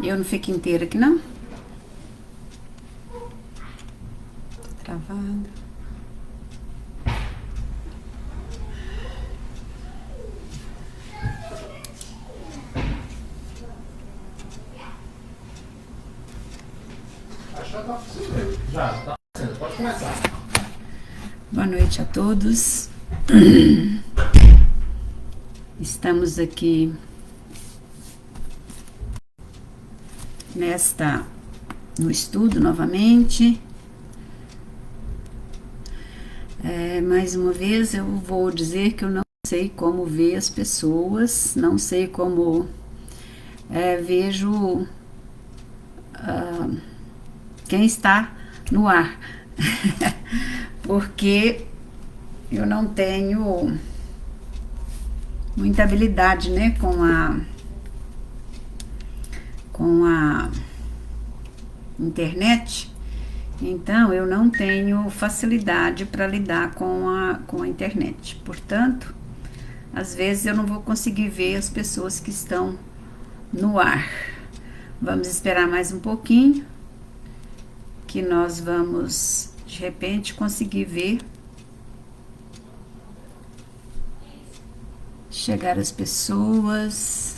Eu não fico inteira aqui, não? Tá travado. Acho que já tá funcionando. Já, tá funcionando. Pode começar. Boa noite a todos. Estamos aqui no estudo novamente. Mais uma vez eu vou dizer que eu não sei como ver as pessoas, não sei como vejo quem está no ar, porque eu não tenho muita habilidade, né, com a internet. Então, eu não tenho facilidade para lidar com a internet. Portanto, às vezes eu não vou conseguir ver as pessoas que estão no ar. Vamos esperar mais um pouquinho, que nós vamos, de repente, conseguir ver chegar as pessoas.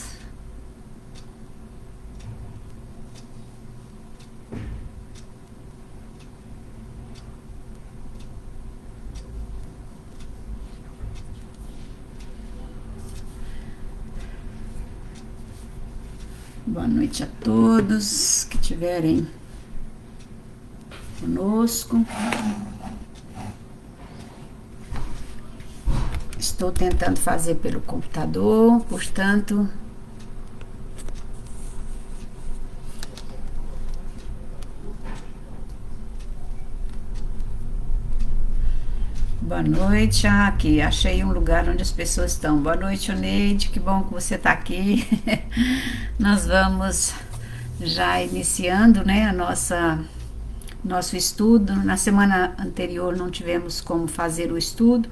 Boa noite a todos que estiverem conosco. Estou tentando fazer pelo computador, portanto, boa noite. Aqui, achei um lugar onde as pessoas estão. Boa noite, Oneide, que bom que você está aqui. Nós vamos já iniciando, né, nosso estudo. Na semana anterior não tivemos como fazer o estudo,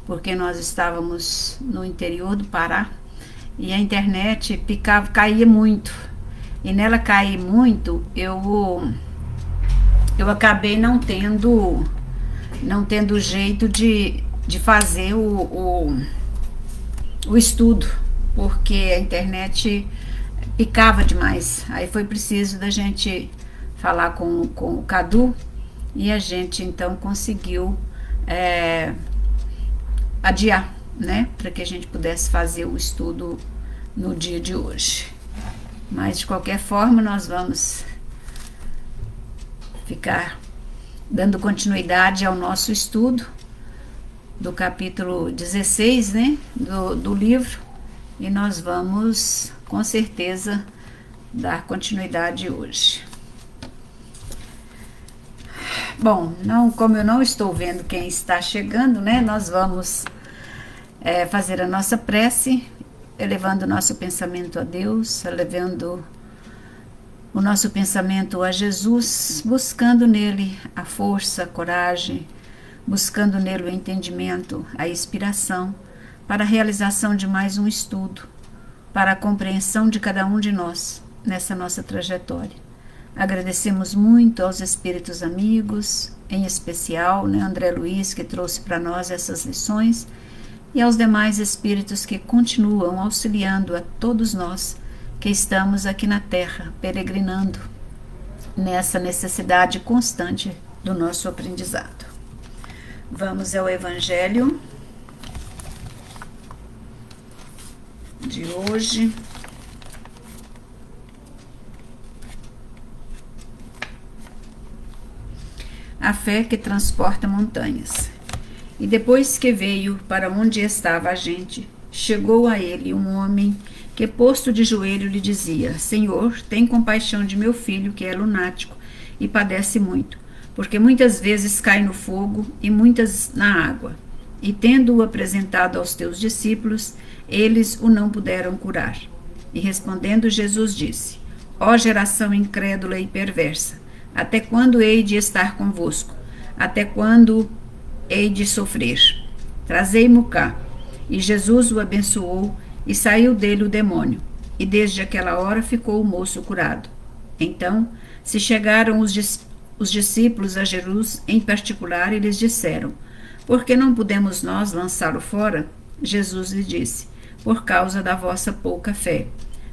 porque nós estávamos no interior do Pará e a internet caía muito. E nela cair muito, eu acabei não tendo jeito de fazer o estudo, porque a internet picava demais. Aí foi preciso da gente falar com o Cadu e a gente então conseguiu adiar, né, para que a gente pudesse fazer o estudo no dia de hoje. Mas de qualquer forma nós vamos ficar dando continuidade ao nosso estudo do capítulo 16, né, do livro, e nós vamos com certeza dar continuidade hoje. Bom, como eu não estou vendo quem está chegando, né, nós vamos fazer a nossa prece, elevando o nosso pensamento a Deus, elevando o nosso pensamento a Jesus, buscando nele a força, a coragem, buscando nele o entendimento, a inspiração para a realização de mais um estudo, para a compreensão de cada um de nós nessa nossa trajetória. Agradecemos muito aos espíritos amigos, em especial, né, André Luiz, que trouxe para nós essas lições, e aos demais espíritos que continuam auxiliando a todos nós que estamos aqui na Terra, peregrinando nessa necessidade constante do nosso aprendizado. Vamos ao Evangelho de hoje. A fé que transporta montanhas. E depois que veio para onde estava a gente, chegou a ele um homem que, posto de joelho, lhe dizia: Senhor, tem compaixão de meu filho, que é lunático e padece muito, porque muitas vezes cai no fogo e muitas na água. E tendo-o apresentado aos teus discípulos, eles o não puderam curar. E respondendo, Jesus disse: Ó geração incrédula e perversa, até quando hei de estar convosco? Até quando hei de sofrer? Trazei-mo cá. E Jesus o abençoou, e saiu dele o demônio. e desde aquela hora ficou o moço curado. Então se chegaram os discípulos a Jesus em particular e lhes disseram: por que não podemos nós lançá-lo fora? Jesus lhe disse: por causa da vossa pouca fé.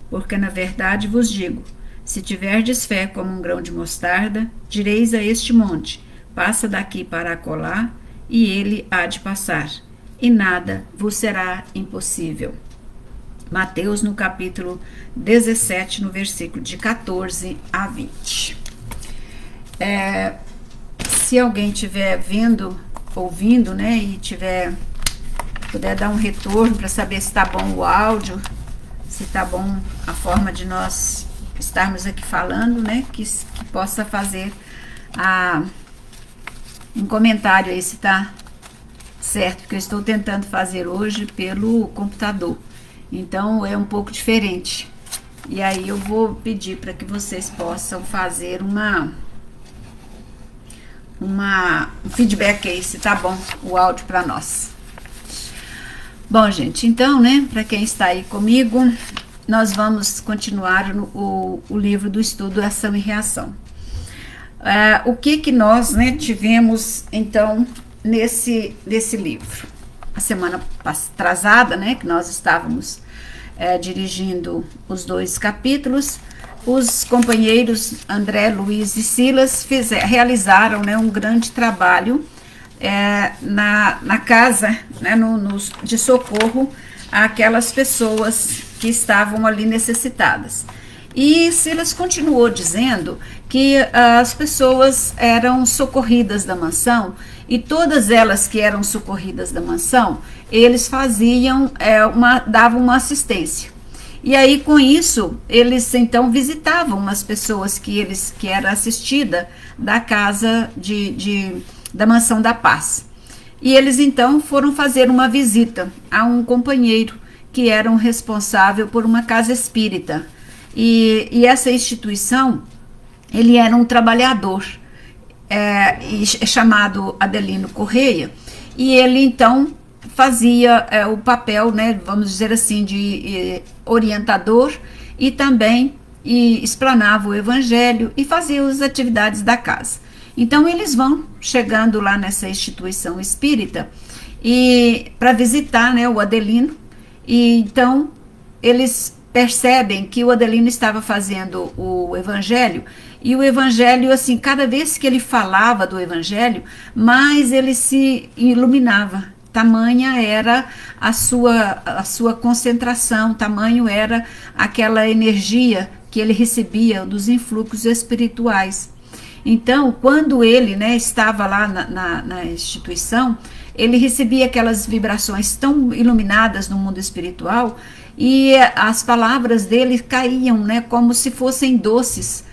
Porque na verdade vos digo, se tiverdes fé como um grão de mostarda, direis a este monte: passa daqui para acolá, e ele há de passar, e nada vos será impossível. Mateus, no capítulo 17, no versículo de 14 a 20. Se alguém estiver ouvindo, né, e puder dar um retorno para saber se está bom o áudio, se está bom a forma de nós estarmos aqui falando, né, que possa fazer um comentário aí se está certo, porque eu estou tentando fazer hoje pelo computador, então é um pouco diferente. E aí eu vou pedir para que vocês possam fazer um feedback aí, se tá bom o áudio para nós. Bom, gente, então, né, para quem está aí comigo, nós vamos continuar o livro do estudo Ação e Reação. O que nós, né, tivemos, então, nesse livro? A semana atrasada, né, que nós estávamos dirigindo os 2 capítulos, os companheiros André, Luiz e Silas realizaram, né, um grande trabalho na casa, né, de socorro àquelas pessoas que estavam ali necessitadas. E Silas continuou dizendo que as pessoas eram socorridas da mansão, e todas elas que eram socorridas da mansão, eles davam uma assistência. E aí, com isso, eles então visitavam as pessoas que era assistida da casa da Mansão da Paz. E eles então foram fazer uma visita a um companheiro que era um responsável por uma casa espírita. E essa instituição, ele era um trabalhador chamado Adelino Correia, e ele então fazia o papel, né, vamos dizer assim, de orientador, e também explanava o evangelho e fazia as atividades da casa. Então eles vão chegando lá nessa instituição espírita e para visitar, né, o Adelino, e então eles percebem que o Adelino estava fazendo o evangelho, e o evangelho, assim, cada vez que ele falava do evangelho, mais ele se iluminava. Tamanha era a sua concentração, tamanho era aquela energia que ele recebia dos influxos espirituais. Então, quando ele, né, estava lá na instituição, ele recebia aquelas vibrações tão iluminadas no mundo espiritual, e as palavras dele caíam, né, como se fossem doces,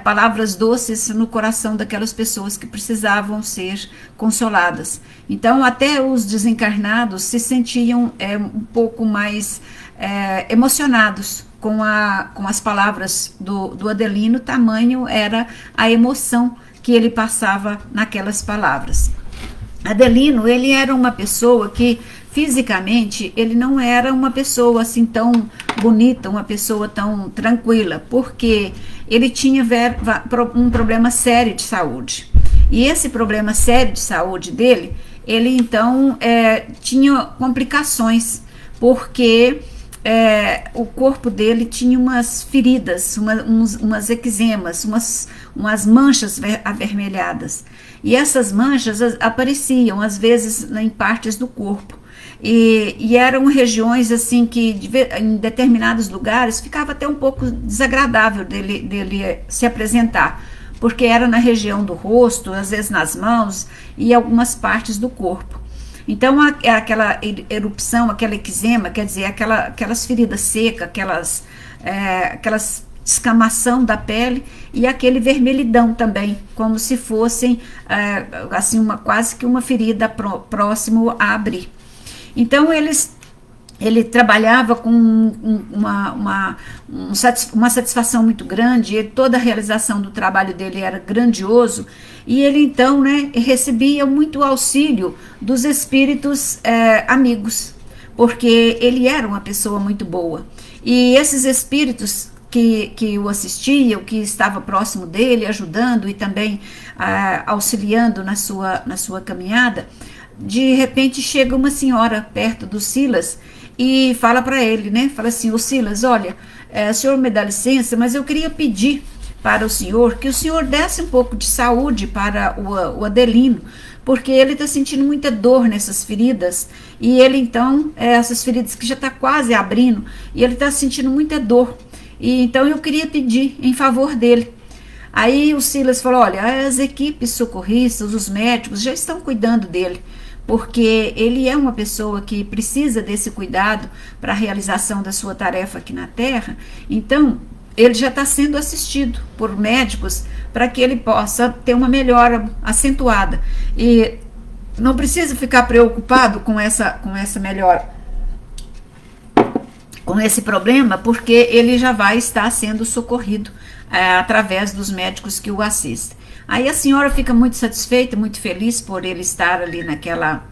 palavras doces no coração daquelas pessoas que precisavam ser consoladas. Então, até os desencarnados se sentiam um pouco mais emocionados com as palavras do Adelino, tamanho era a emoção que ele passava naquelas palavras. Adelino, ele era uma pessoa que fisicamente ele não era uma pessoa assim tão bonita, uma pessoa tão tranquila, porque ele tinha um problema sério de saúde. E esse problema sério de saúde dele, ele então tinha complicações, porque o corpo dele tinha umas feridas, umas eczemas, umas manchas avermelhadas. E essas manchas apareciam, às vezes, em partes do corpo. E eram regiões assim que em determinados lugares ficava até um pouco desagradável dele se apresentar, porque era na região do rosto, às vezes nas mãos e algumas partes do corpo. Então aquela erupção, aquela eczema, quer dizer, aquelas feridas secas, aquelas descamação da pele, e aquele vermelhidão também, como se fossem assim quase que uma ferida próximo a abrir. Então ele trabalhava com uma satisfação muito grande, e toda a realização do trabalho dele era grandioso, e ele então, né, recebia muito auxílio dos espíritos amigos, porque ele era uma pessoa muito boa. E esses espíritos que o assistiam, que estava próximo dele, ajudando e também auxiliando na sua caminhada, de repente chega uma senhora perto do Silas e fala para ele, né? Fala assim: ô Silas, olha, o senhor me dá licença, mas eu queria pedir para o senhor que o senhor desse um pouco de saúde para o Adelino, porque ele está sentindo muita dor nessas feridas, e ele então, essas feridas que já está quase abrindo, e ele está sentindo muita dor, e então eu queria pedir em favor dele. Aí o Silas falou: olha, as equipes socorristas, os médicos já estão cuidando dele, porque ele é uma pessoa que precisa desse cuidado para a realização da sua tarefa aqui na Terra. Então, ele já está sendo assistido por médicos para que ele possa ter uma melhora acentuada. E não precisa ficar preocupado com essa melhora, com esse problema, porque ele já vai estar sendo socorrido através dos médicos que o assistem. Aí a senhora fica muito satisfeita, muito feliz por ele estar ali naquela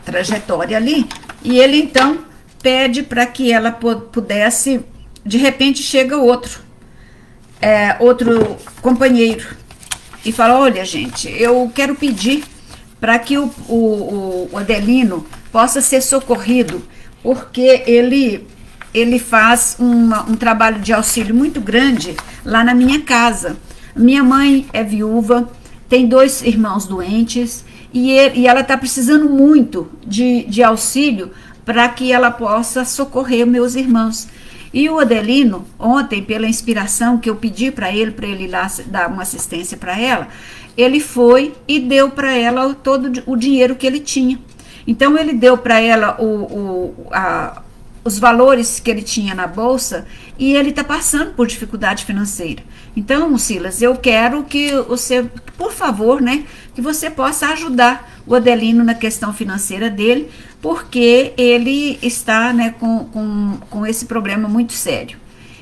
trajetória ali, e ele então pede para que ela pudesse, de repente chega outro companheiro e fala: olha gente, eu quero pedir para que o Adelino possa ser socorrido, porque ele faz um trabalho de auxílio muito grande lá na minha casa. Minha mãe é viúva, tem 2 irmãos doentes, e ela está precisando muito de auxílio para que ela possa socorrer meus irmãos. E o Adelino, ontem, pela inspiração que eu pedi para ele ir lá dar uma assistência para ela, ele foi e deu para ela todo o dinheiro que ele tinha. Então ele deu para ela os valores que ele tinha na bolsa, e ele está passando por dificuldade financeira. Então, Silas, eu quero que você, por favor, né, que você possa ajudar o Adelino na questão financeira dele, porque ele está, né, com esse problema muito sério.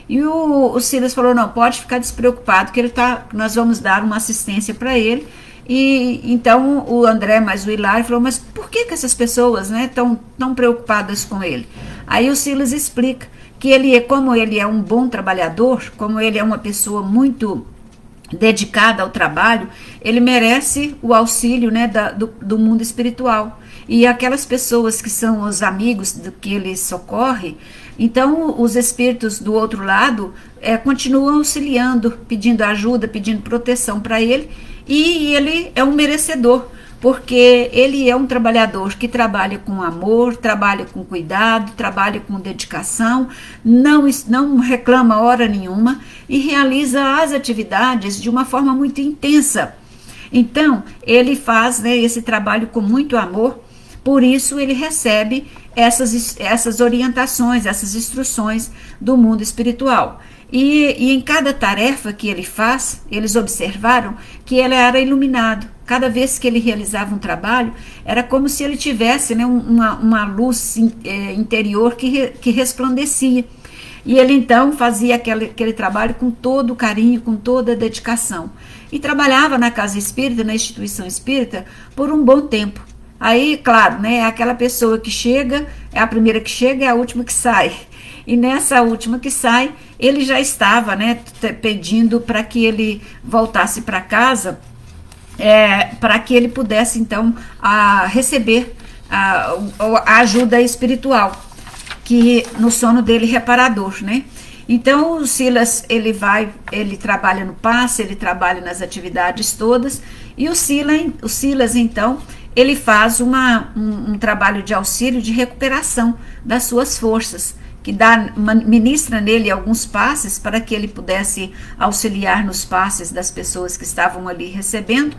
E o Silas falou: não, pode ficar despreocupado, que nós vamos dar uma assistência para ele. E então o André mais o Hilário falou: mas por que essas pessoas, né, estão tão preocupadas com ele? Aí o Silas explica que como ele é um bom trabalhador, como ele é uma pessoa muito dedicada ao trabalho, ele merece o auxílio, né, do mundo espiritual. E aquelas pessoas que são os amigos do que ele socorre, então os espíritos do outro lado continuam auxiliando, pedindo ajuda, pedindo proteção para ele, e ele é um merecedor, porque ele é um trabalhador que trabalha com amor, trabalha com cuidado, trabalha com dedicação, não reclama hora nenhuma e realiza as atividades de uma forma muito intensa. Então, ele faz, né, esse trabalho com muito amor, por isso ele recebe essas orientações, essas instruções do mundo espiritual. E em cada tarefa que ele faz, eles observaram que ele era iluminado. Cada vez que ele realizava um trabalho, era como se ele tivesse, né, uma luz interior que resplandecia. E ele então fazia aquele trabalho com todo o carinho, com toda a dedicação. E trabalhava na casa espírita, na instituição espírita, por um bom tempo. Aí, claro, né, aquela pessoa que chega, é a primeira que chega, é a última que sai. E nessa última que sai, ele já estava, né, pedindo para que ele voltasse para casa, para que ele pudesse, então, receber a ajuda espiritual, que no sono dele reparador, né? Então, o Silas, ele trabalha no passe, ele trabalha nas atividades todas, e o Silas, então, ele faz um trabalho de auxílio, de recuperação das suas forças, que ministra nele alguns passes para que ele pudesse auxiliar nos passes das pessoas que estavam ali recebendo,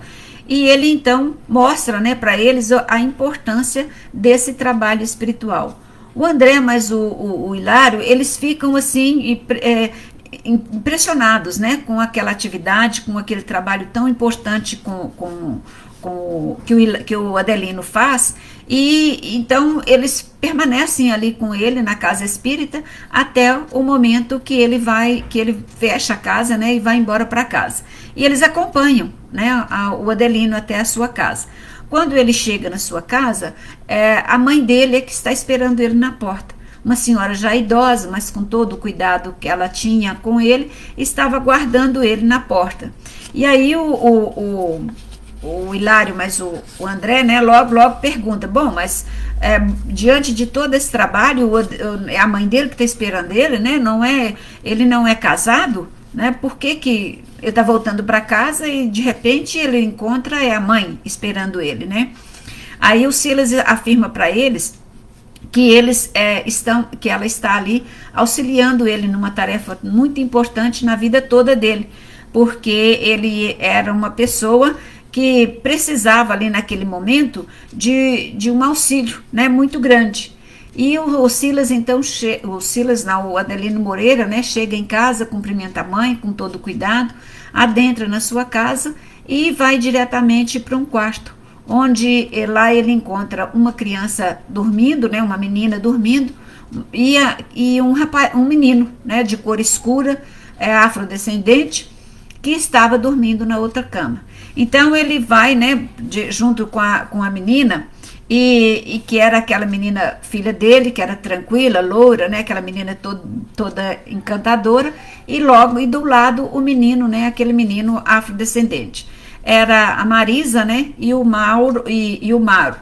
e ele então mostra, né, para eles a importância desse trabalho espiritual. O André mais o Hilário, eles ficam assim impressionados, né, com aquela atividade, com aquele trabalho tão importante que o Adelino faz, e então eles permanecem ali com ele na casa espírita até o momento que ele fecha a casa, né, e vai embora para casa. E eles acompanham, né, o Adelino até a sua casa. Quando ele chega na sua casa, a mãe dele é que está esperando ele na porta. Uma senhora já idosa, mas com todo o cuidado que ela tinha com ele, estava guardando ele na porta. E aí o Hilário, mas o André, né, logo pergunta, bom, mas diante de todo esse trabalho, é a mãe dele que está esperando ele, né, ele não é casado, né, por que ele está voltando para casa e de repente ele encontra a mãe esperando ele, né? Aí o Silas afirma para eles que que ela está ali auxiliando ele numa tarefa muito importante na vida toda dele, porque ele era uma pessoa que precisava ali naquele momento de um auxílio, né, muito grande. E o Silas, então, o Adelino Moreira, né, chega em casa, cumprimenta a mãe com todo cuidado, adentra na sua casa e vai diretamente para um quarto, onde lá ele encontra uma criança dormindo, né, uma menina dormindo, e um menino, né, de cor escura, afrodescendente, que estava dormindo na outra cama. Então ele vai, né, junto com a menina, e que era aquela menina filha dele, que era tranquila, loura, né, aquela menina toda encantadora, e do lado o menino, né, aquele menino afrodescendente. Era a Marisa, né, e o Mauro, e o Mauro.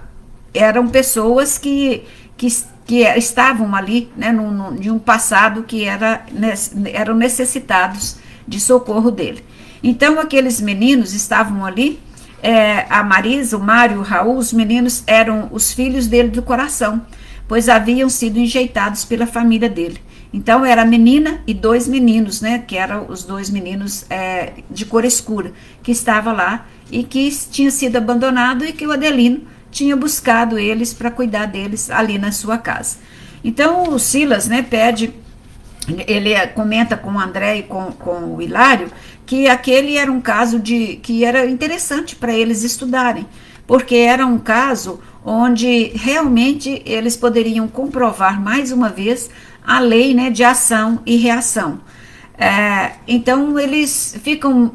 Eram pessoas que estavam ali, né, de um passado que eram necessitados de socorro dele. Então aqueles meninos estavam ali, a Marisa, o Mário, o Raul, os meninos eram os filhos dele do coração, pois haviam sido enjeitados pela família dele. Então era a menina e 2 meninos, né, que eram os 2 meninos de cor escura, que estava lá e que tinha sido abandonado e que o Adelino tinha buscado eles para cuidar deles ali na sua casa. Então o Silas, né, ele comenta com o André e com o Hilário que aquele era um caso que era interessante para eles estudarem, porque era um caso onde realmente eles poderiam comprovar mais uma vez a lei, né, de ação e reação. Então eles ficam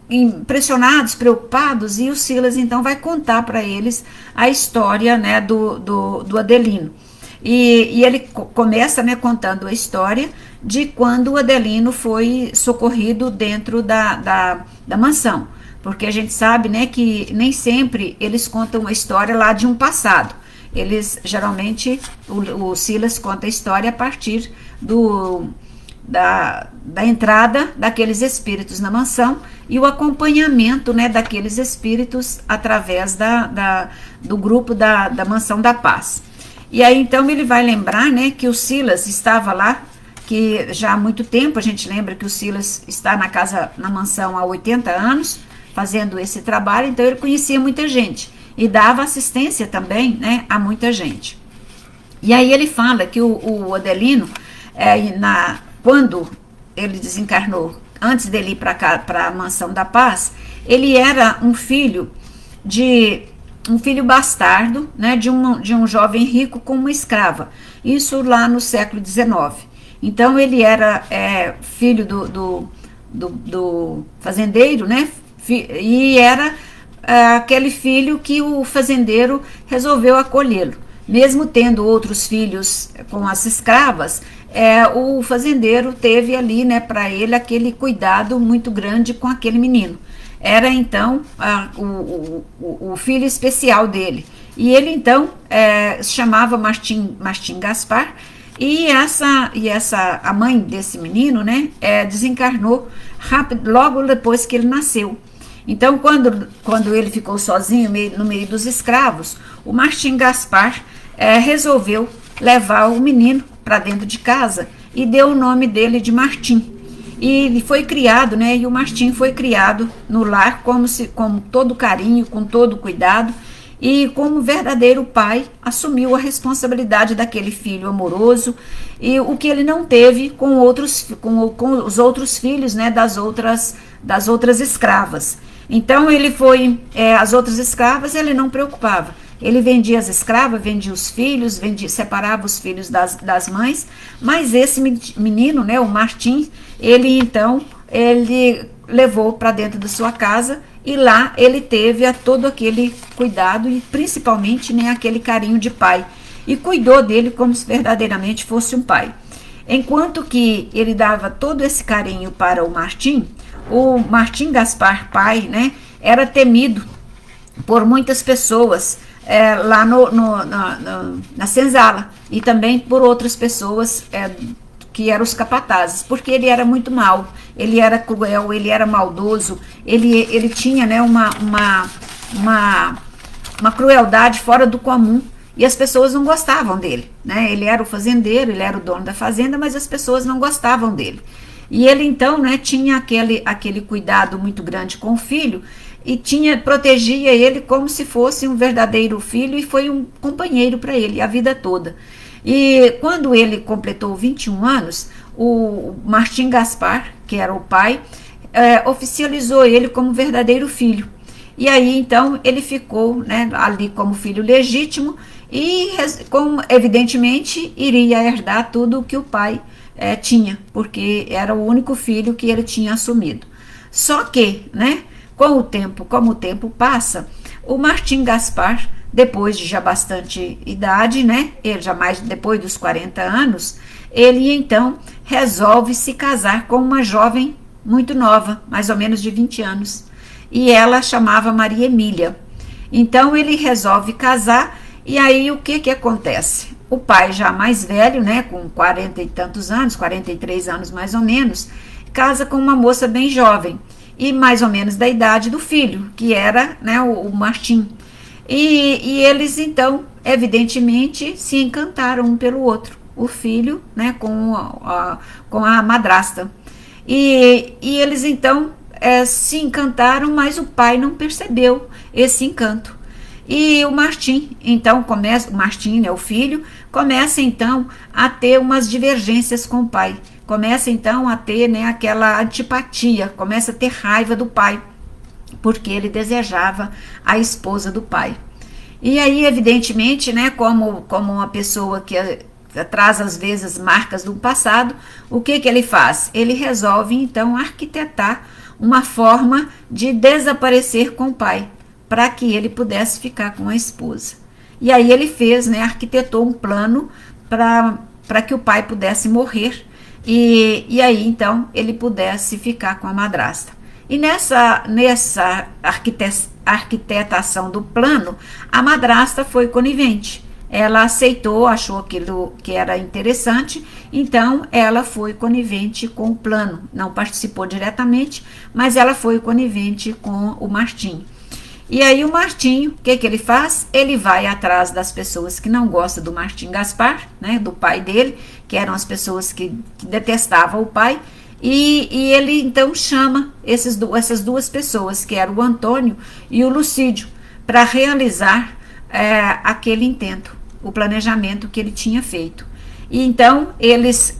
impressionados, preocupados, e o Silas então vai contar para eles a história, né, do Adelino. E ele começa, né, contando a história de quando o Adelino foi socorrido dentro da mansão, porque a gente sabe, né, que nem sempre eles contam a história lá de um passado. Eles geralmente, o Silas conta a história a partir da entrada daqueles espíritos na mansão e o acompanhamento, né, daqueles espíritos através do grupo da Mansão da Paz. E aí então ele vai lembrar, né, que o Silas estava lá, que já há muito tempo, a gente lembra que o Silas está na mansão há 80 anos, fazendo esse trabalho, então ele conhecia muita gente e dava assistência também, né, a muita gente. E aí ele fala que o Adelino, quando ele desencarnou, antes dele ir para a Mansão da Paz, ele era um filho bastardo, né, de um jovem rico com uma escrava, isso lá no século XIX. Então ele era filho do fazendeiro, né, e era aquele filho que o fazendeiro resolveu acolhê-lo. Mesmo tendo outros filhos com as escravas, o fazendeiro teve ali, né, para ele aquele cuidado muito grande com aquele menino. Era então o filho especial dele. E ele então se chamava Martim Gaspar, e a mãe desse menino, né, desencarnou logo depois que ele nasceu. Então, quando ele ficou sozinho no meio dos escravos, o Martim Gaspar resolveu levar o menino para dentro de casa e deu o nome dele de Martim. E ele foi criado, né? E o Martim foi criado no lar com todo carinho, com todo cuidado, e como verdadeiro pai assumiu a responsabilidade daquele filho amoroso, e o que ele não teve com os outros filhos, né? Das outras escravas. Então as outras escravas ele não preocupava. Ele vendia as escravas, vendia os filhos, separava os filhos das mães, mas esse menino, né, o Martim, ele levou para dentro da sua casa e lá ele teve todo aquele cuidado e principalmente, né, aquele carinho de pai, e cuidou dele como se verdadeiramente fosse um pai. Enquanto que ele dava todo esse carinho para o Martim Gaspar pai, né, era temido por muitas pessoas lá na senzala, e também por outras pessoas que eram os capatazes, porque ele era muito mau, ele era cruel, ele era maldoso, ele tinha, né, uma crueldade fora do comum, e as pessoas não gostavam dele, né? Ele era o fazendeiro, ele era o dono da fazenda, mas as pessoas não gostavam dele. E ele então, né, tinha aquele cuidado muito grande com o filho, e protegia ele como se fosse um verdadeiro filho, e foi um companheiro para ele a vida toda. E quando ele completou 21 anos, o Martim Gaspar, que era o pai, oficializou ele como verdadeiro filho. E aí então ele ficou, né, ali como filho legítimo, e evidentemente iria herdar tudo o que o pai tinha, porque era o único filho que ele tinha assumido. Só que, né, como o tempo passa, o Martim Gaspar, depois de já bastante idade, né, ele já mais depois dos 40 anos, ele então resolve se casar com uma jovem muito nova, mais ou menos de 20 anos, e ela chamava Maria Emília. Então ele resolve casar, e aí o que acontece? O pai já mais velho, né, com 40 e tantos anos, 43 anos mais ou menos, casa com uma moça bem jovem, e mais ou menos da idade do filho, que era, né, o Martim. E eles então, evidentemente, se encantaram um pelo outro, o filho, né, com a madrasta. E eles então se encantaram, mas o pai não percebeu esse encanto. E o Martim, então, o Martim, né, o filho, começa então a ter umas divergências com o pai. Começa então a ter, né, aquela antipatia, começa a ter raiva do pai, porque ele desejava a esposa do pai. E aí, evidentemente, né, como uma pessoa que traz às vezes marcas do passado, o que ele faz? Ele resolve então arquitetar uma forma de desaparecer com o pai, para que ele pudesse ficar com a esposa. E aí ele fez, né, arquitetou um plano para que o pai pudesse morrer, e aí então ele pudesse ficar com a madrasta. E nessa arquitetação do plano, a madrasta foi conivente. Ela aceitou, achou aquilo que era interessante, então ela foi conivente com o plano. Não participou diretamente, mas ela foi conivente com o Martim. E aí o Martim, o que ele faz? Ele vai atrás das pessoas que não gostam do Martim Gaspar, né, do pai dele, que eram as pessoas que detestavam o pai, e ele então chama essas duas pessoas, que eram o Antônio e o Lucídio, para realizar aquele intento, o planejamento que ele tinha feito. E então eles,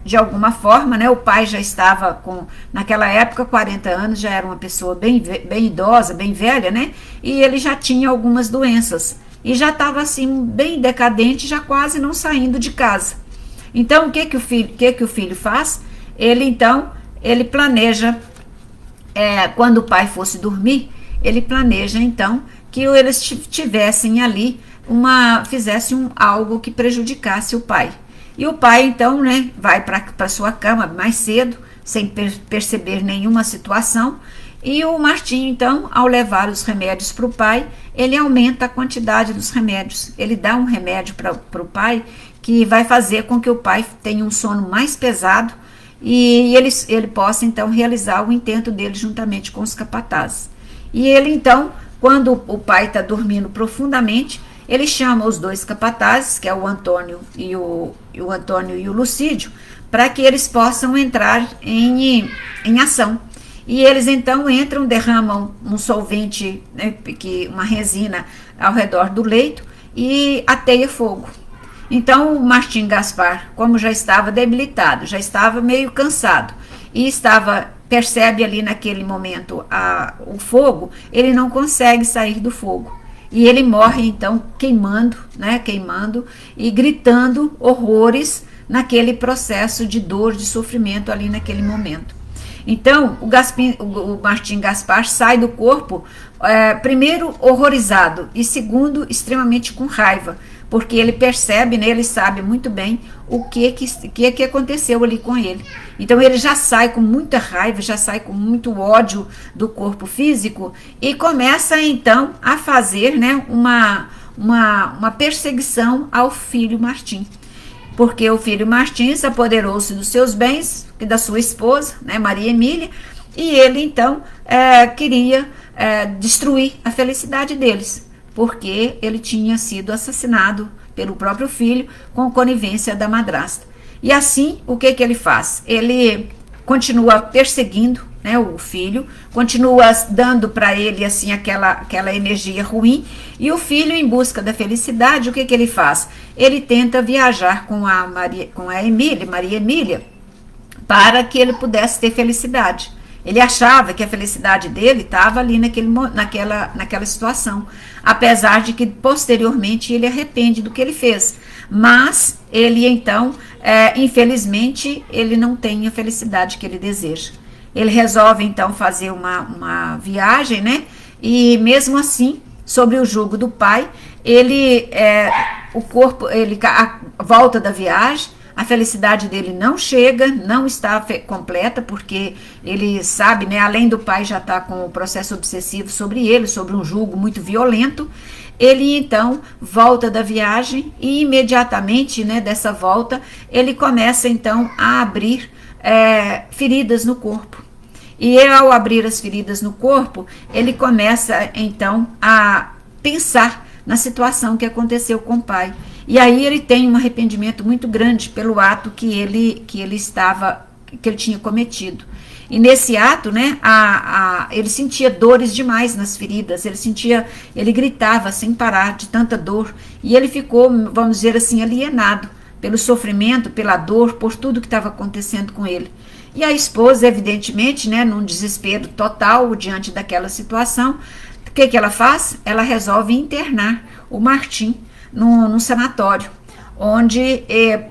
de alguma forma, né, o pai já estava com, naquela época, 40 anos, já era uma pessoa bem idosa, bem velha, né, e ele já tinha algumas doenças, e já estava assim, bem decadente, já quase não saindo de casa. Então, o que o filho faz? Ele planeja, quando o pai fosse dormir, ele planeja então que eles tivessem ali fizessem algo que prejudicasse o pai. E o pai então, né, vai para sua cama mais cedo, sem perceber nenhuma situação, e o Martim então, ao levar os remédios para o pai, ele aumenta a quantidade dos remédios. Ele dá um remédio para o pai que vai fazer com que o pai tenha um sono mais pesado, e ele possa então realizar o intento dele juntamente com os capatazes. E ele então, quando o pai está dormindo profundamente, ele chama os dois capatazes, que é o Antônio e o Lucídio, para que eles possam entrar em ação. E eles então entram, derramam um solvente, né, uma resina ao redor do leito, e ateia fogo. Então o Martim Gaspar, como já estava debilitado, já estava meio cansado, e percebe ali naquele momento o fogo, ele não consegue sair do fogo. E ele morre então queimando e gritando horrores naquele processo de dor, de sofrimento ali naquele momento. Então, o Martim Gaspar sai do corpo, primeiro, horrorizado, e segundo, extremamente com raiva, porque ele percebe, né, ele sabe muito bem o que aconteceu ali com ele. Então, ele já sai com muita raiva, já sai com muito ódio do corpo físico e começa, então, a fazer, né, uma perseguição ao filho Martim. Porque o filho Martins apoderou-se dos seus bens e da sua esposa, né, Maria Emília, e ele então queria destruir a felicidade deles, porque ele tinha sido assassinado pelo próprio filho com conivência da madrasta. E assim, o que ele faz? Ele continua perseguindo, né, o filho, continua dando para ele assim aquela energia ruim, e o filho, em busca da felicidade, o que ele faz? Ele tenta viajar com a Maria Emília, para que ele pudesse ter felicidade. Ele achava que a felicidade dele estava ali naquela situação, apesar de que posteriormente ele arrepende do que ele fez. Mas ele então, infelizmente, ele não tem a felicidade que ele deseja. Ele resolve então fazer uma viagem, né? E mesmo assim, sobre o jugo do pai, a volta da viagem, a felicidade dele não chega, não está completa, porque ele sabe, né, além do pai já estar com o processo obsessivo sobre ele, sobre um jugo muito violento. Ele então volta da viagem e imediatamente, né, dessa volta, ele começa então a abrir feridas no corpo. E ao abrir as feridas no corpo, ele começa então a pensar na situação que aconteceu com o pai. E aí ele tem um arrependimento muito grande pelo ato que ele tinha cometido. E nesse ato, né, ele sentia dores demais nas feridas, ele gritava sem parar de tanta dor, e ele ficou, vamos dizer assim, alienado pelo sofrimento, pela dor, por tudo que estava acontecendo com ele. E a esposa, evidentemente, né, num desespero total diante daquela situação, o que ela faz? Ela resolve internar o Martim num sanatório, onde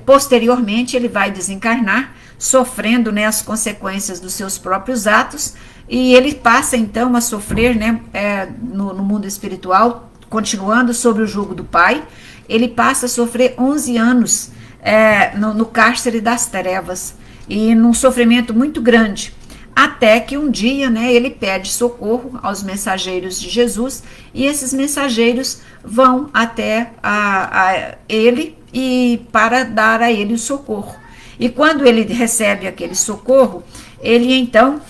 posteriormente ele vai desencarnar, sofrendo, né, as consequências dos seus próprios atos, e ele passa então a sofrer, né, no mundo espiritual, continuando sob o jugo do pai. Ele passa a sofrer 11 anos no cárcere das trevas, e num sofrimento muito grande, até que um dia, né, ele pede socorro aos mensageiros de Jesus, e esses mensageiros vão até a ele e para dar a ele o socorro. E quando ele recebe aquele socorro, ele então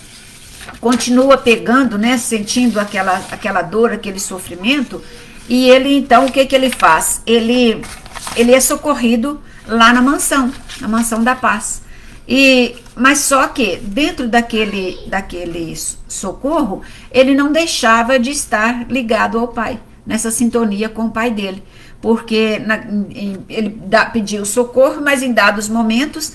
continua pegando, né, sentindo aquela dor, aquele sofrimento, e ele então, o que ele faz? Ele é socorrido lá na mansão da paz. Mas só que dentro daquele socorro, ele não deixava de estar ligado ao pai, nessa sintonia com o pai dele, porque ele pedia o socorro, mas em dados momentos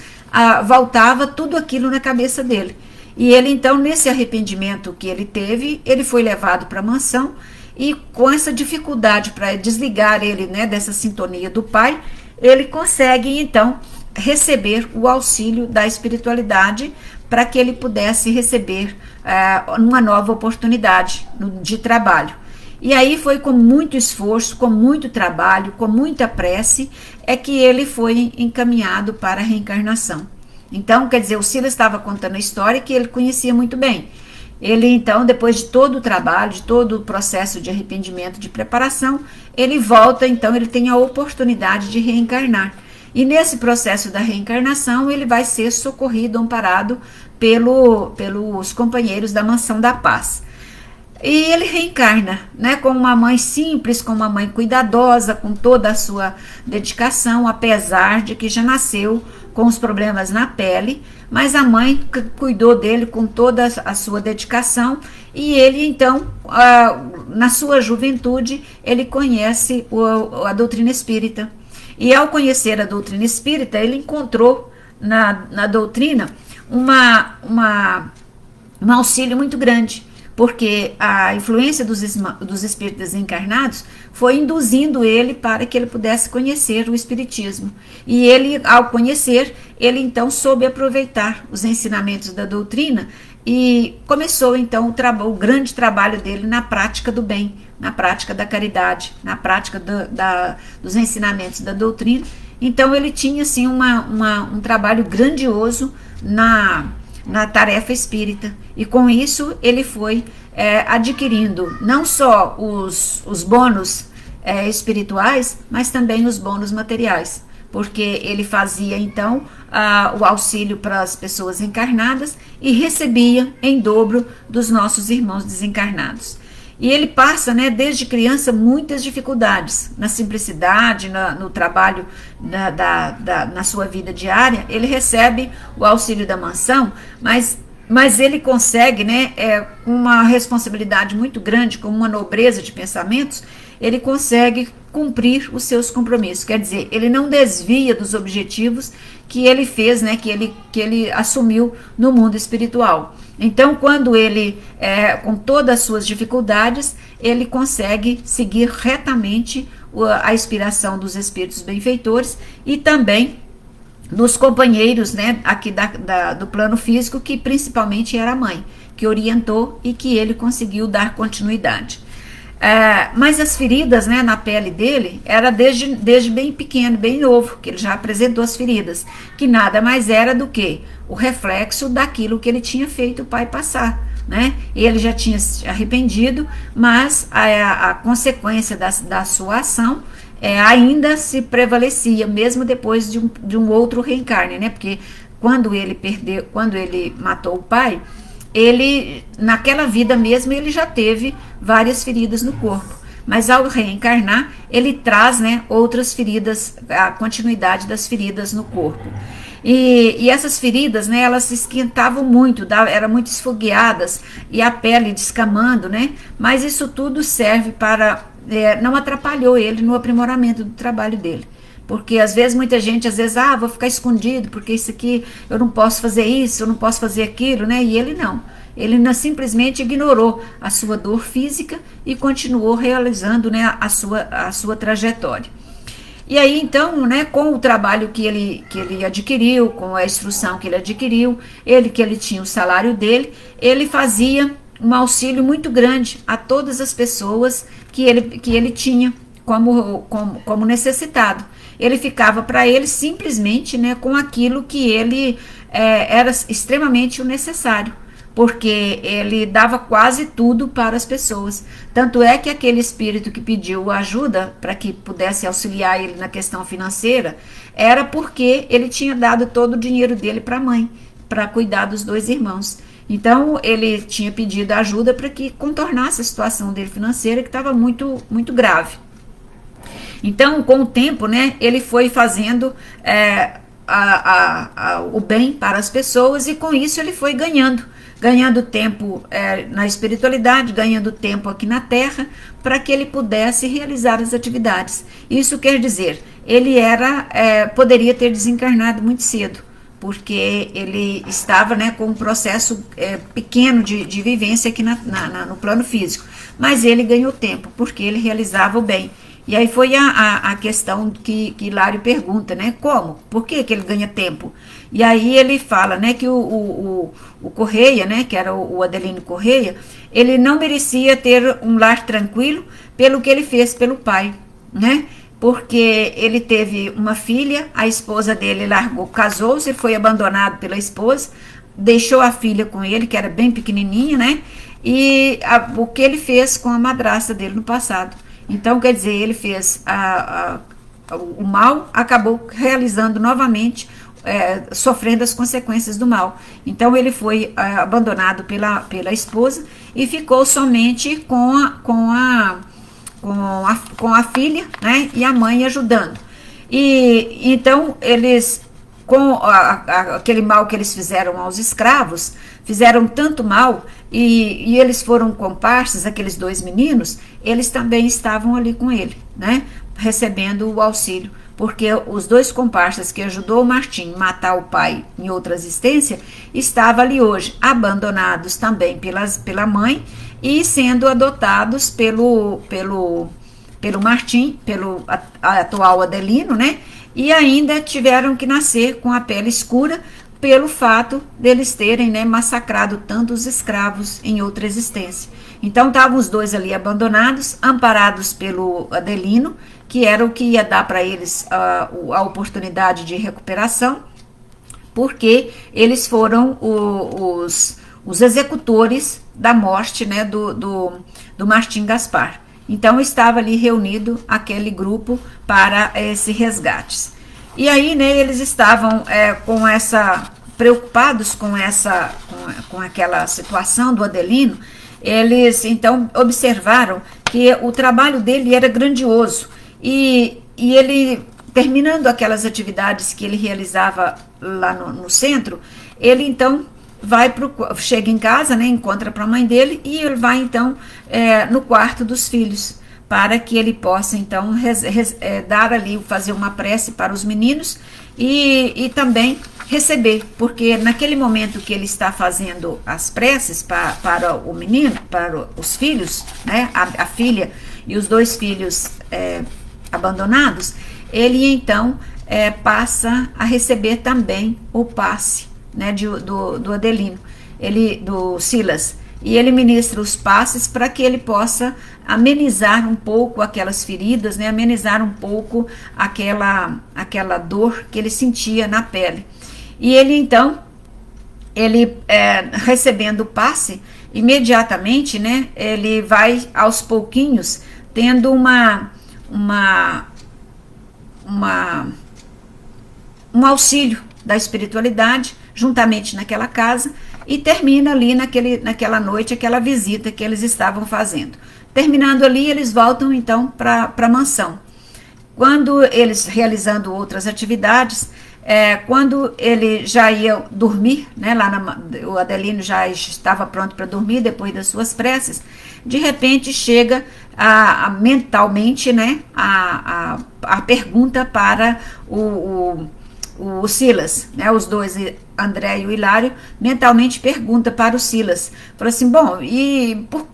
voltava tudo aquilo na cabeça dele. E ele então, nesse arrependimento que ele teve, ele foi levado para a mansão, e com essa dificuldade para desligar ele, né, dessa sintonia do pai, ele consegue então receber o auxílio da espiritualidade para que ele pudesse receber uma nova oportunidade de trabalho. E aí foi com muito esforço, com muito trabalho, com muita prece, que ele foi encaminhado para a reencarnação. Então, quer dizer, o Silas estava contando a história que ele conhecia muito bem. Ele então, depois de todo o trabalho, de todo o processo de arrependimento, de preparação, ele volta, então ele tem a oportunidade de reencarnar. E nesse processo da reencarnação, ele vai ser socorrido, amparado pelos companheiros da Mansão da Paz. E ele reencarna, né, como uma mãe simples, como uma mãe cuidadosa, com toda a sua dedicação, apesar de que já nasceu com os problemas na pele, mas a mãe cuidou dele com toda a sua dedicação, e ele então, na sua juventude, ele conhece a doutrina espírita. E ao conhecer a doutrina espírita, ele encontrou na doutrina um auxílio muito grande, porque a influência dos espíritos encarnados foi induzindo ele para que ele pudesse conhecer o espiritismo. E ele, ao conhecer, ele então soube aproveitar os ensinamentos da doutrina e começou então o grande trabalho dele na prática do bem, na prática da caridade, na prática dos ensinamentos da doutrina. Então ele tinha assim um trabalho grandioso na tarefa espírita, e com isso ele foi adquirindo não só os bônus espirituais, mas também os bônus materiais, porque ele fazia então o auxílio para as pessoas encarnadas e recebia em dobro dos nossos irmãos desencarnados. E ele passa, né, desde criança, muitas dificuldades na simplicidade, no trabalho, na sua vida diária. Ele recebe o auxílio da mansão, mas ele consegue, né, com uma responsabilidade muito grande, com uma nobreza de pensamentos, ele consegue cumprir os seus compromissos. Quer dizer, ele não desvia dos objetivos que ele fez, né, que ele assumiu no mundo espiritual. Então, quando ele, com todas as suas dificuldades, ele consegue seguir retamente a inspiração dos espíritos benfeitores e também dos companheiros, né, aqui do plano físico, que principalmente era a mãe, que orientou e que ele conseguiu dar continuidade. Mas as feridas, né, na pele dele era desde bem pequeno, bem novo, que ele já apresentou as feridas, que nada mais era do que o reflexo daquilo que ele tinha feito o pai passar, né? Ele já tinha se arrependido, mas a consequência da sua ação ainda se prevalecia, mesmo depois de um outro reencarne, né? Porque quando ele matou o pai, ele, naquela vida mesmo, ele já teve várias feridas no corpo, mas ao reencarnar, ele traz, né, outras feridas, a continuidade das feridas no corpo. E essas feridas, né, elas se esquentavam muito, eram muito esfogueadas, e a pele descamando, né, mas isso tudo serve para, não atrapalhou ele no aprimoramento do trabalho dele. Porque às vezes muita gente, vou ficar escondido, porque isso aqui, eu não posso fazer isso, eu não posso fazer aquilo, né? E ele não. Ele simplesmente ignorou a sua dor física e continuou realizando, né, a sua trajetória. E aí, então, né, com o trabalho que ele adquiriu, com a instrução que ele adquiriu, que ele tinha o salário dele, ele fazia um auxílio muito grande a todas as pessoas que ele tinha como necessitado. Ele ficava para ele simplesmente, né, com aquilo que ele era extremamente o necessário, porque ele dava quase tudo para as pessoas. Tanto é que aquele espírito que pediu ajuda para que pudesse auxiliar ele na questão financeira, era porque ele tinha dado todo o dinheiro dele para a mãe, para cuidar dos dois irmãos. Então, ele tinha pedido ajuda para que contornasse a situação dele financeira, que estava muito, muito grave. Então, com o tempo, né, ele foi fazendo o bem para as pessoas, e com isso ele foi ganhando tempo na espiritualidade, ganhando tempo aqui na Terra, para que ele pudesse realizar as atividades. Isso quer dizer, ele poderia ter desencarnado muito cedo, porque ele estava, né, com um processo pequeno de vivência aqui no plano físico, mas ele ganhou tempo, porque ele realizava o bem. E aí foi a questão que Hilário pergunta, né? Como? Por que ele ganha tempo? E aí ele fala, né, que o Correia, né, que era o Adelino Correia, ele não merecia ter um lar tranquilo pelo que ele fez pelo pai, né? Porque ele teve uma filha, a esposa dele casou-se, ele foi abandonado pela esposa, deixou a filha com ele, que era bem pequenininha, né? E o que ele fez com a madrasta dele no passado. Então, quer dizer, ele fez o mal, acabou realizando novamente, sofrendo as consequências do mal. Então, ele foi abandonado pela esposa e ficou somente com a filha, né, e a mãe ajudando. E então, eles, com aquele mal que eles fizeram aos escravos, fizeram tanto mal, e eles foram comparsas, aqueles dois meninos, eles também estavam ali com ele, né, recebendo o auxílio, porque os dois comparsas que ajudou o Martim a matar o pai em outra existência, estavam ali hoje, abandonados também pela mãe, e sendo adotados pelo Martim, pelo atual Adelino, né, e ainda tiveram que nascer com a pele escura, pelo fato deles terem, né, massacrado tantos escravos em outra existência. Então estavam os dois ali abandonados, amparados pelo Adelino, que era o que ia dar para eles a oportunidade de recuperação, porque eles foram os executores da morte, né, do Martim Gaspar. Então estava ali reunido aquele grupo para esse resgate. E aí, né, eles estavam preocupados com aquela situação do Adelino. Eles então observaram que o trabalho dele era grandioso e ele, terminando aquelas atividades que ele realizava lá no centro, ele então chega em casa, né, encontra para a mãe dele e ele vai então no quarto dos filhos, para que ele possa então dar ali, fazer uma prece para os meninos e também receber, porque naquele momento que ele está fazendo as preces para o menino, para os filhos, né, a filha e os dois filhos abandonados, ele então passa a receber também o passe, né, do Adelino, do Silas, e ele ministra os passes para que ele possa amenizar um pouco aquelas feridas, né, amenizar um pouco aquela dor que ele sentia na pele. E ele então, recebendo o passe, imediatamente, né, ele vai aos pouquinhos tendo um auxílio da espiritualidade juntamente naquela casa, e termina ali naquela noite, aquela visita que eles estavam fazendo. Terminando ali, eles voltam então para a mansão. Quando eles, realizando outras atividades, quando ele já ia dormir, né, o Adelino já estava pronto para dormir depois das suas preces, de repente chega mentalmente, né, a pergunta para o Silas, né, os dois, André e o Hilário, mentalmente pergunta para o Silas, fala assim, bom,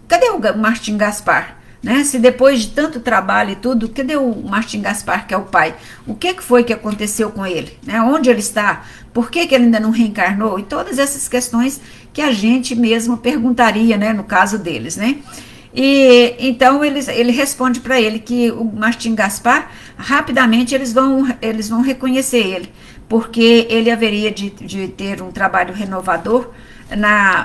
cadê o Martim Gaspar? Né? Se depois de tanto trabalho e tudo, cadê o Martim Gaspar, que é o pai? O que foi que aconteceu com ele? Né? Onde ele está? Por que ele ainda não reencarnou? E todas essas questões que a gente mesmo perguntaria, né, no caso deles, né? E então ele responde para ele que o Martim Gaspar, rapidamente eles vão reconhecer ele, porque ele haveria de ter um trabalho renovador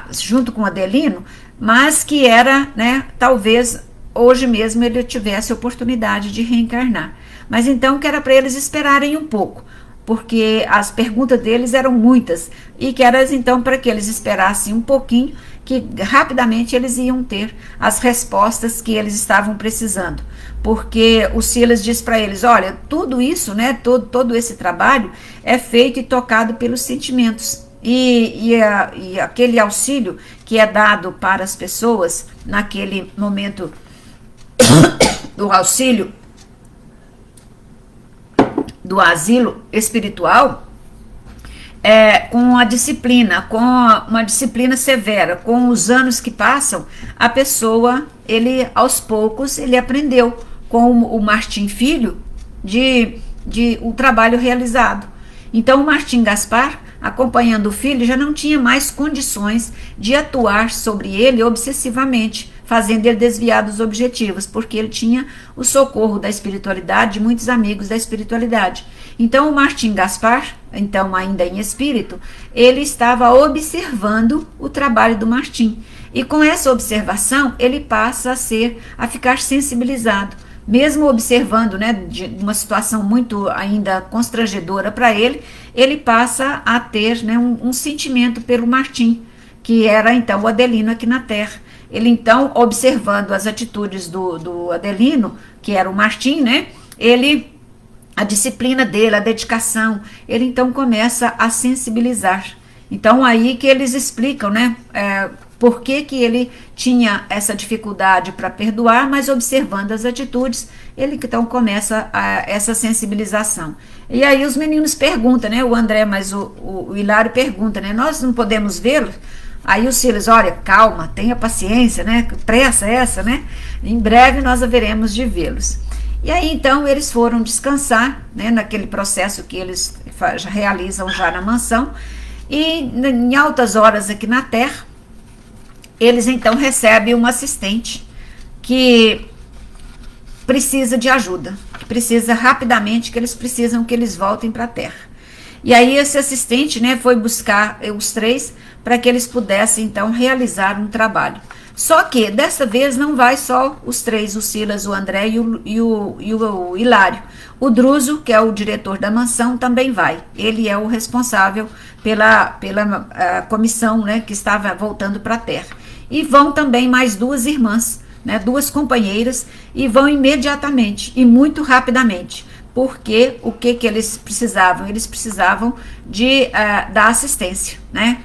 junto com o Adelino, mas que era, né, talvez hoje mesmo ele tivesse a oportunidade de reencarnar. Mas então que era para eles esperarem um pouco, porque as perguntas deles eram muitas, e que era então para que eles esperassem um pouquinho, que rapidamente eles iam ter as respostas que eles estavam precisando. Porque o Silas diz para eles, olha, tudo isso, né, todo esse trabalho é feito e tocado pelos sentimentos. E aquele auxílio que é dado para as pessoas naquele momento do auxílio do asilo espiritual, com a disciplina, com uma disciplina severa, com os anos que passam, a pessoa, ele aos poucos, ele aprendeu com o Martim Filho o trabalho realizado. Então o Martim Gaspar, acompanhando o filho, já não tinha mais condições de atuar sobre ele obsessivamente, fazendo ele desviar dos objetivos, porque ele tinha o socorro da espiritualidade, de muitos amigos da espiritualidade. Então o Martim Gaspar, então ainda em espírito, ele estava observando o trabalho do Martim, e com essa observação ele passa a ficar sensibilizado, mesmo observando, né, de uma situação muito ainda constrangedora para ele, ele passa a ter, né, um sentimento pelo Martim, que era então o Adelino aqui na Terra. Ele então, observando as atitudes do Adelino, que era o Martim, né, a disciplina dele, a dedicação, ele então começa a sensibilizar. Então aí que eles explicam, né, por que ele tinha essa dificuldade para perdoar, mas observando as atitudes, ele então começa essa sensibilização. E aí os meninos perguntam, né, o André, mas o Hilário pergunta, né, nós não podemos vê-lo? Aí o Silas, olha, calma, tenha paciência, né, que pressa é essa, né, em breve nós haveremos de vê-los. E aí então eles foram descansar, né, naquele processo que eles realizam já na mansão. E em altas horas aqui na Terra, eles então recebem um assistente que precisa de ajuda, que precisa rapidamente, que eles precisam que eles voltem para a Terra. E aí esse assistente, né, foi buscar os três para que eles pudessem então realizar um trabalho. Só que dessa vez não vai só os três, o Silas, o André e o Hilário. O Druso, que é o diretor da mansão, também vai. Ele é o responsável pela comissão, né, que estava voltando para a Terra. E vão também mais duas irmãs, né, duas companheiras, e vão imediatamente e muito rapidamente. Porque o que eles precisavam? Eles precisavam da assistência, né?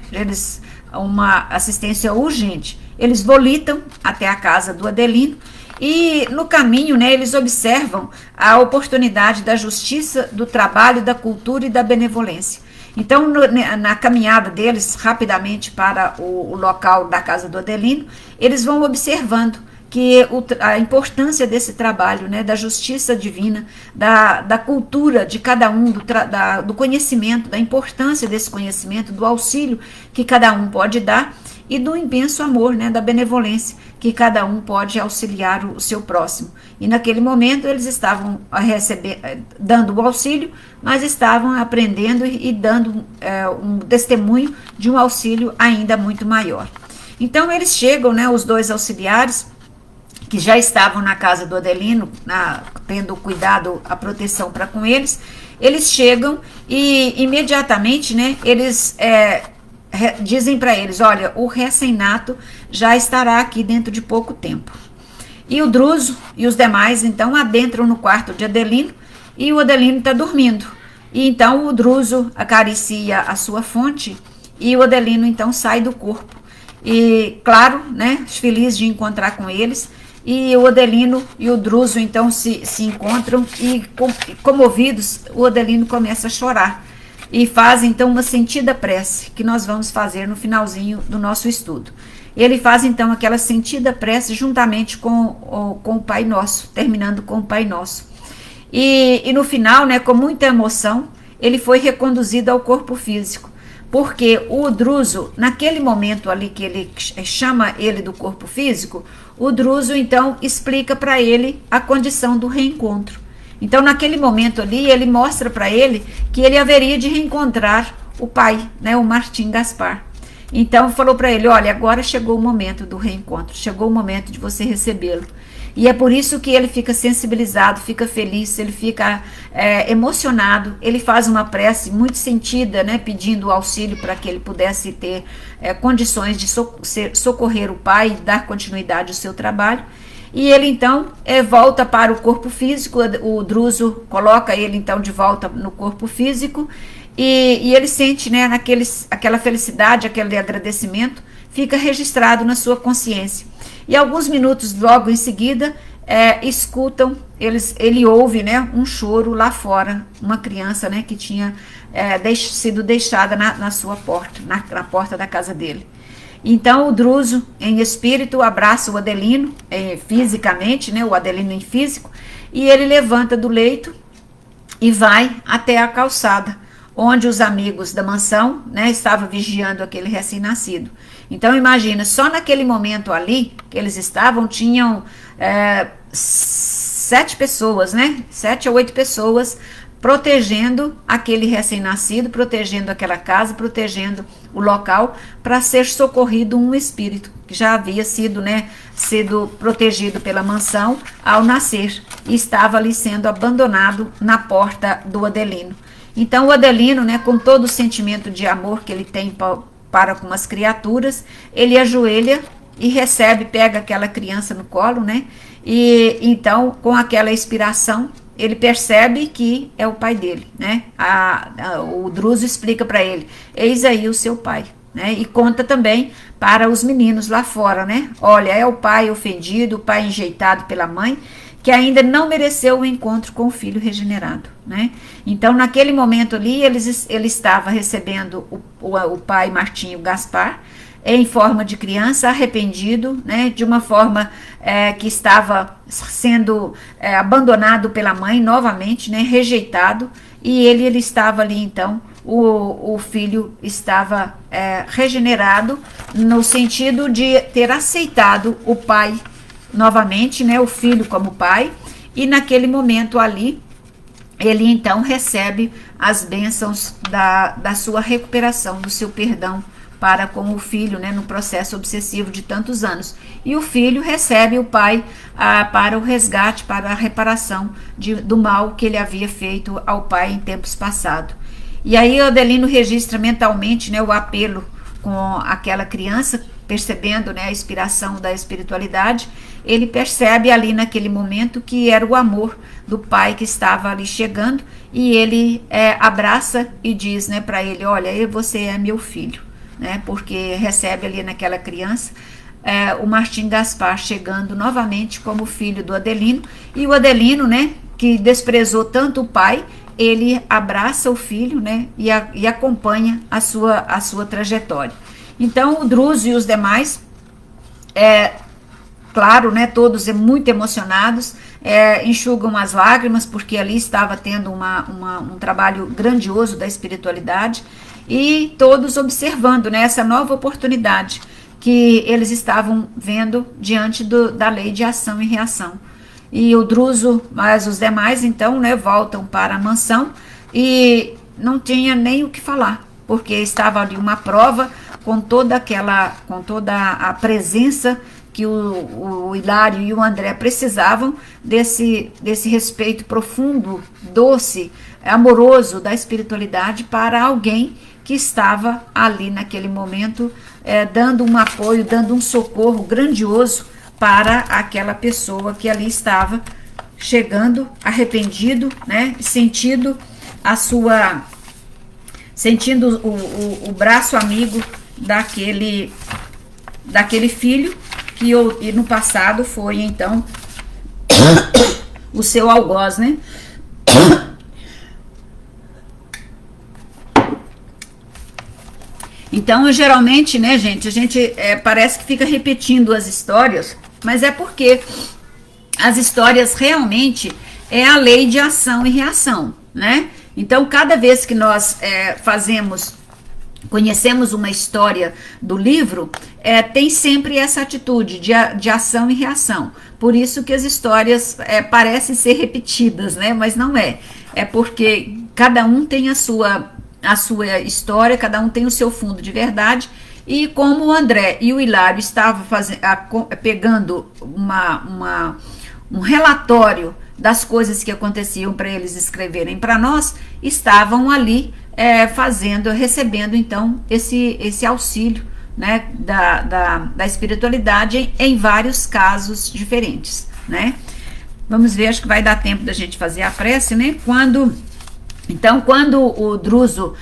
Uma assistência urgente. Eles volitam até a casa do Adelino e no caminho, né, eles observam a oportunidade da justiça, do trabalho, da cultura e da benevolência. Então, na caminhada deles, rapidamente para o local da casa do Adelino, eles vão observando que a importância desse trabalho, né, da justiça divina, da cultura de cada um, do conhecimento, da importância desse conhecimento, do auxílio que cada um pode dar e do imenso amor, né, da benevolência que cada um pode auxiliar o seu próximo. E naquele momento eles estavam dando o auxílio, mas estavam aprendendo e dando um testemunho de um auxílio ainda muito maior. Então eles chegam, né, os dois auxiliares, que já estavam na casa do Adelino, tendo cuidado, a proteção para com eles, eles chegam e imediatamente, né, eles dizem para eles, olha, o recém-nato já estará aqui dentro de pouco tempo. E o Druso e os demais, então, adentram no quarto de Adelino e o Adelino está dormindo. E então o Druso acaricia a sua fonte e o Adelino, então, sai do corpo. E, claro, né, feliz de encontrar com eles, e o Adelino e o Druso então se encontram e comovidos, o Adelino começa a chorar e faz então uma sentida prece que nós vamos fazer no finalzinho do nosso estudo. Ele faz então aquela sentida prece juntamente com o Pai Nosso, terminando com o Pai Nosso. E no final, né, com muita emoção, ele foi reconduzido ao corpo físico. Porque o Druso, naquele momento ali que ele chama ele do corpo físico, o Druso então explica para ele a condição do reencontro. Então naquele momento ali ele mostra para ele que ele haveria de reencontrar o pai, né, o Martim Gaspar. Então falou para ele, olha, agora chegou o momento do reencontro, chegou o momento de você recebê-lo. E é por isso que ele fica sensibilizado, fica feliz, ele fica emocionado, ele faz uma prece muito sentida, né, pedindo auxílio para que ele pudesse ter condições de socorrer o pai e dar continuidade ao seu trabalho. E ele então volta para o corpo físico, o Druso coloca ele então de volta no corpo físico e ele sente, né, aquela felicidade, aquele agradecimento, fica registrado na sua consciência. E alguns minutos logo em seguida, ele ouve, né, um choro lá fora, uma criança, né, que tinha sido deixada na sua porta, na porta da casa dele. Então o Druso, em espírito, abraça o Adelino, fisicamente, né, o Adelino em físico, e ele levanta do leito e vai até a calçada, onde os amigos da mansão, né, estavam vigiando aquele recém-nascido. Então imagina, só naquele momento ali que eles estavam, tinham 7 pessoas, né? 7 a 8 pessoas protegendo aquele recém-nascido, protegendo aquela casa, protegendo o local, para ser socorrido um espírito que já havia sido protegido pela mansão ao nascer e estava ali sendo abandonado na porta do Adelino. Então o Adelino, né, com todo o sentimento de amor que ele tem para com as criaturas, ele ajoelha e pega aquela criança no colo, né? E então, com aquela inspiração, ele percebe que é o pai dele, né? O Druso explica para ele, eis aí o seu pai, né? E conta também para os meninos lá fora, né? Olha, é o pai ofendido, o pai enjeitado pela mãe, que ainda não mereceu o encontro com o filho regenerado, né? Então, naquele momento ali, ele estava recebendo o pai Martinho Gaspar, em forma de criança, arrependido, né, de uma forma que estava sendo abandonado pela mãe novamente, né, rejeitado, e ele estava ali então, o filho estava regenerado, no sentido de ter aceitado o pai novamente, né, o filho como pai, e naquele momento ali, ele então recebe as bênçãos da sua recuperação, do seu perdão para com o filho, né, no processo obsessivo de tantos anos. E o filho recebe o pai para o resgate, para a reparação do mal que ele havia feito ao pai em tempos passados. E aí Adelino registra mentalmente, né, o apelo com aquela criança, percebendo, né, a inspiração da espiritualidade. Ele percebe ali naquele momento que era o amor do pai que estava ali chegando, e ele abraça e diz, né, para ele: olha, você é meu filho, né, porque recebe ali naquela criança o Martim Gaspar chegando novamente como filho do Adelino. E o Adelino, né, que desprezou tanto o pai, ele abraça o filho, né, e acompanha a sua trajetória. Então o Druso e os demais, claro, né, todos muito emocionados, enxugam as lágrimas, porque ali estava tendo um trabalho grandioso da espiritualidade, e todos observando, né, essa nova oportunidade que eles estavam vendo diante da lei de ação e reação. E o Druso, mas os demais então, né, voltam para a mansão e não tinha nem o que falar, porque estava ali uma prova com toda a presença que o Hilário e o André precisavam desse respeito profundo, doce, amoroso da espiritualidade para alguém que estava ali naquele momento, dando um apoio, dando um socorro grandioso para aquela pessoa que ali estava chegando arrependido, né, sentindo o braço amigo daquele filho que no passado foi então o seu algoz, né? Então, geralmente, né, gente, a gente parece que fica repetindo as histórias, mas é porque as histórias realmente é a lei de ação e reação, né? Então, cada vez que nós conhecemos uma história do livro, tem sempre essa atitude de ação e reação. Por isso que as histórias parecem ser repetidas, né? Mas não é. É porque cada um tem a sua história, cada um tem o seu fundo de verdade. E como o André e o Hilário estavam pegando um relatório das coisas que aconteciam para eles escreverem para nós, estavam ali recebendo então esse auxílio, né, da espiritualidade em vários casos diferentes, né? Vamos ver, acho que vai dar tempo da gente fazer a prece, né? Quando o Druso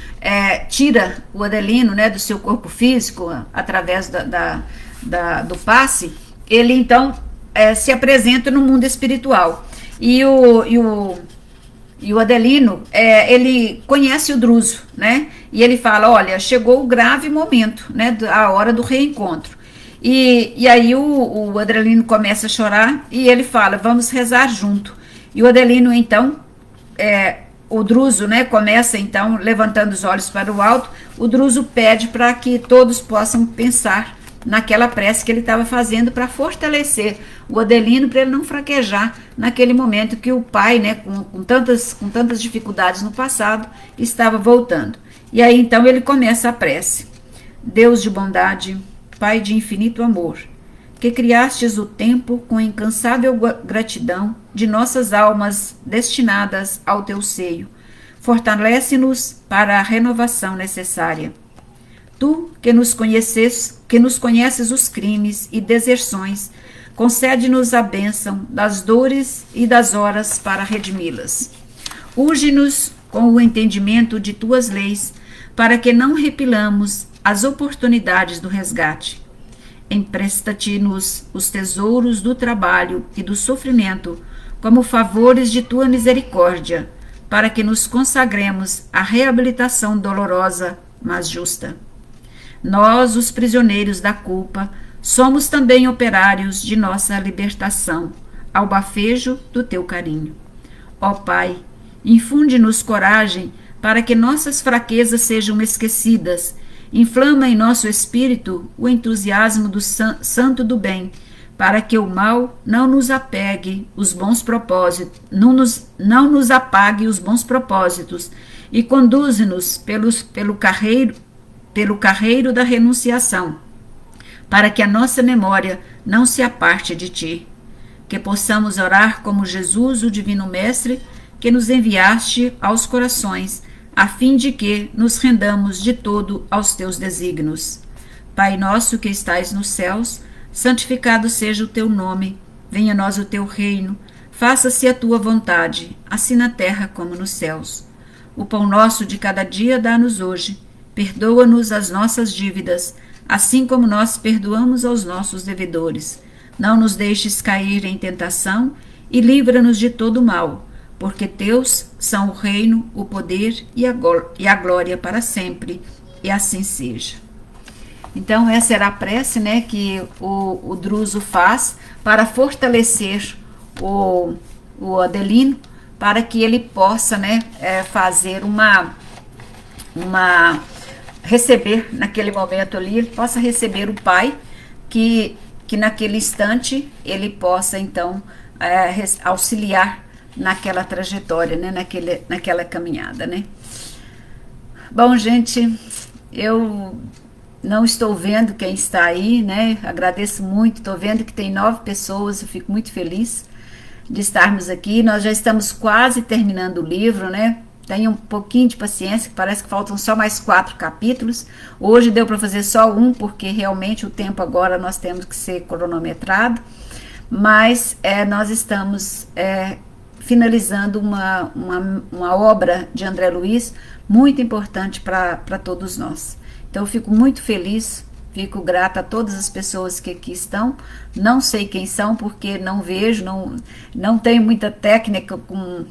tira o Adelino, né, do seu corpo físico através do passe, ele então se apresenta no mundo espiritual. E o Adelino, ele conhece o Druso, né? E ele fala: olha, chegou o grave momento, né? A hora do reencontro. E aí o Adelino começa a chorar e ele fala: vamos rezar junto. E o Adelino, então, o Druso, né, começa então levantando os olhos para o alto. O Druso pede para que todos possam pensar naquela prece que ele estava fazendo para fortalecer o Adelino, para ele não fraquejar naquele momento que o pai, né, com tantas dificuldades no passado, estava voltando. E aí então ele começa a prece: Deus de bondade, Pai de infinito amor, que criastes o tempo com incansável gratidão de nossas almas destinadas ao teu seio, fortalece-nos para a renovação necessária. Tu, que nos conheces os crimes e deserções, concede-nos a bênção das dores e das horas para redimi-las. Urge-nos com o entendimento de tuas leis, para que não repilamos as oportunidades do resgate. Empresta-te-nos os tesouros do trabalho e do sofrimento, como favores de tua misericórdia, para que nos consagremos à reabilitação dolorosa, mas justa. Nós, os prisioneiros da culpa, somos também operários de nossa libertação, ao bafejo do teu carinho. Ó Pai, infunde-nos coragem para que nossas fraquezas sejam esquecidas. Inflama em nosso espírito o entusiasmo do santo do bem, para que o mal não nos apegue os bons propósitos, não nos apague os bons propósitos, e conduze-nos pelo carreiro da renunciação, para que a nossa memória não se aparte de ti. Que possamos orar como Jesus, o Divino Mestre, que nos enviaste aos corações, a fim de que nos rendamos de todo aos teus desígnios. Pai nosso que estais nos céus, santificado seja o teu nome, venha a nós o teu reino, faça-se a tua vontade, assim na terra como nos céus. O pão nosso de cada dia dá-nos hoje, perdoa-nos as nossas dívidas, assim como nós perdoamos aos nossos devedores. Não nos deixes cair em tentação e livra-nos de todo mal, porque teus são o reino, o poder e a glória para sempre, e assim seja. Então, essa era a prece, né, que o Druso faz para fortalecer o Adelino, para que ele possa, né, fazer receber naquele momento ali, ele possa receber o Pai, que naquele instante ele possa, então, auxiliar naquela trajetória, né, naquela caminhada, né. Bom, gente, eu não estou vendo quem está aí, né, agradeço muito, estou vendo que tem 9 pessoas, eu fico muito feliz de estarmos aqui, nós já estamos quase terminando o livro, né, tenha um pouquinho de paciência, que parece que faltam só mais 4 capítulos, hoje deu para fazer só um, porque realmente o tempo agora nós temos que ser cronometrado, mas nós estamos finalizando uma obra de André Luiz muito importante para todos nós. Então eu fico muito feliz, fico grata a todas as pessoas que aqui estão, não sei quem são porque não vejo, não tenho muita técnica com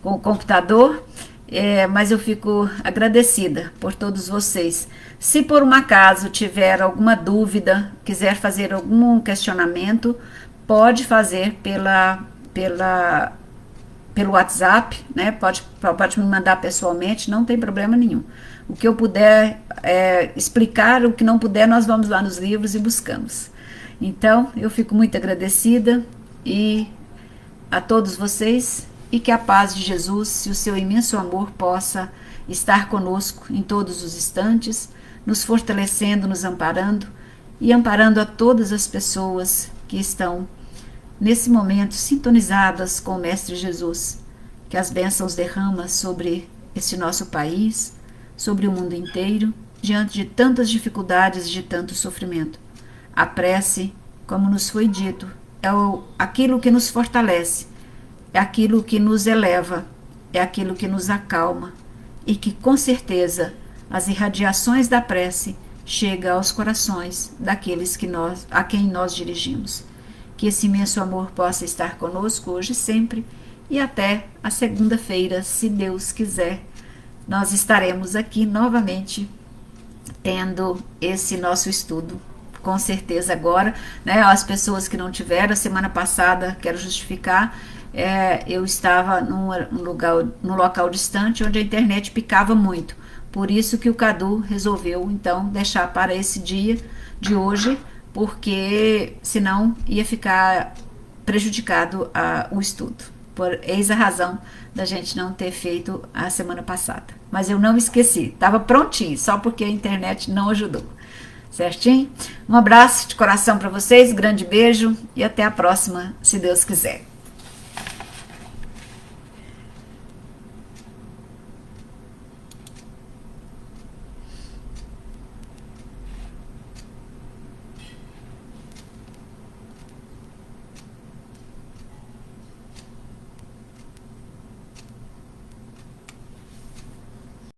o computador, mas eu fico agradecida por todos vocês. Se por um acaso tiver alguma dúvida, quiser fazer algum questionamento, pode fazer pelo WhatsApp, né? Pode me mandar pessoalmente, não tem problema nenhum. O que eu puder explicar, o que não puder, nós vamos lá nos livros e buscamos. Então, eu fico muito agradecida e a todos vocês, e que a paz de Jesus e o seu imenso amor possa estar conosco em todos os instantes, nos fortalecendo, nos amparando e amparando a todas as pessoas que estão nesse momento sintonizadas com o Mestre Jesus, que as bênçãos derrama sobre esse nosso país, sobre o mundo inteiro, diante de tantas dificuldades e de tanto sofrimento. A prece, como nos foi dito, é aquilo que nos fortalece, é aquilo que nos eleva, é aquilo que nos acalma e que, com certeza, as irradiações da prece chegam aos corações daqueles a quem nós dirigimos. Que esse imenso amor possa estar conosco hoje e sempre, e até a segunda-feira, se Deus quiser, nós estaremos aqui novamente tendo esse nosso estudo. Com certeza agora, né, as pessoas que não tiveram, a semana passada, quero justificar, eu estava num local distante onde a internet picava muito, por isso que o Cadu resolveu então deixar para esse dia de hoje, porque senão ia ficar prejudicado o estudo. Eis a razão da gente não ter feito a semana passada. Mas eu não esqueci, estava prontinho, só porque a internet não ajudou. Certinho? Um abraço de coração para vocês, grande beijo e até a próxima, se Deus quiser.